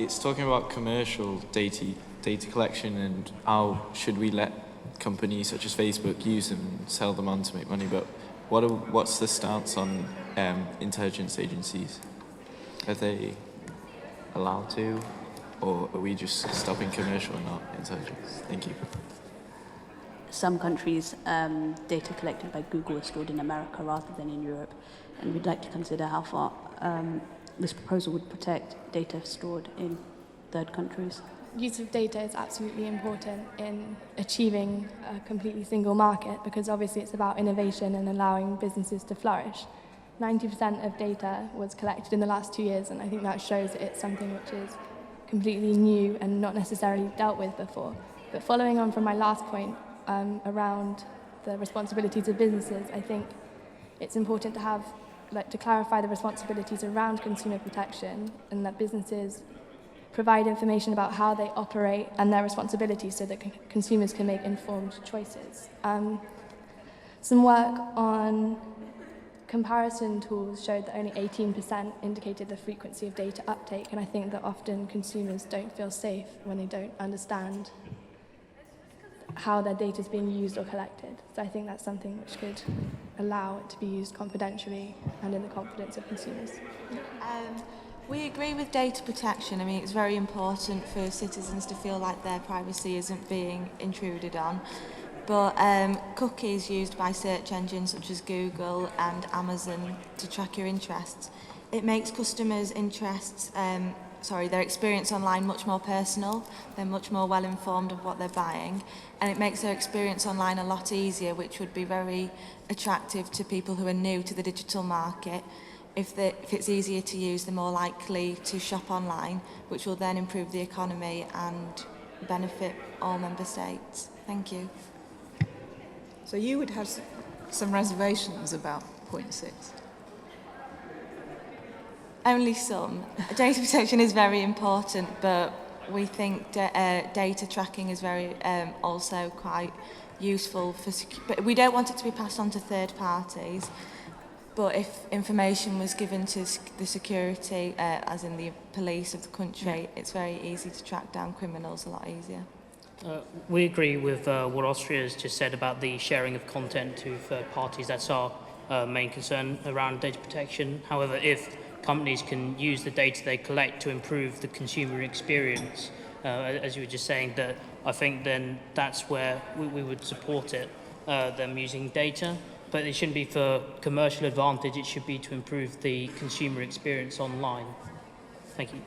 it's talking about commercial data collection and how should we let companies such as Facebook use them and sell them on to make money. But what's the stance on intelligence agencies? Are they allowed to, or are we just stopping commercial and not intelligence? Thank you. Some countries, data collected by Google is stored in America rather than in Europe, and we'd like to consider how far this proposal would protect data stored in third countries. Use of data is absolutely important in achieving a completely single market, because obviously it's about innovation and allowing businesses to flourish. 90% of data was collected in the last 2 years, and I think that shows it's something which is completely new and not necessarily dealt with before. But following on from my last point around the responsibilities of businesses, I think it's important to clarify the responsibilities around consumer protection, and that businesses provide information about how they operate and their responsibilities so that consumers can make informed choices. Some work on comparison tools showed that only 18% indicated the frequency of data uptake, and I think that often consumers don't feel safe when they don't understand how their data is being used or collected. So I think that's something which could allow it to be used confidentially and in the confidence of consumers. We agree with data protection. I mean, it's very important for citizens to feel like their privacy isn't being intruded on. But cookies used by search engines such as Google and Amazon to track your interests, it makes customers' their experience online much more personal. They're much more well informed of what they're buying, and it makes their experience online a lot easier, which would be very attractive to people who are new to the digital market. If it's easier to use, they're more likely to shop online, which will then improve the economy and benefit all member states. Thank you. So you would have some reservations about point 6? Only some. Data protection is very important, but we think data tracking is very also quite useful but we don't want it to be passed on to third parties. But if information was given to the security, as in the police of the country, it's very easy to track down criminals a lot easier. We agree with what Austria has just said about the sharing of content to third parties. That's our main concern around data protection. However, if companies can use the data they collect to improve the consumer experience, as you were just saying, that I think then that's where we would support it, them using data. But it shouldn't be for commercial advantage, it should be to improve the consumer experience online. Thank you.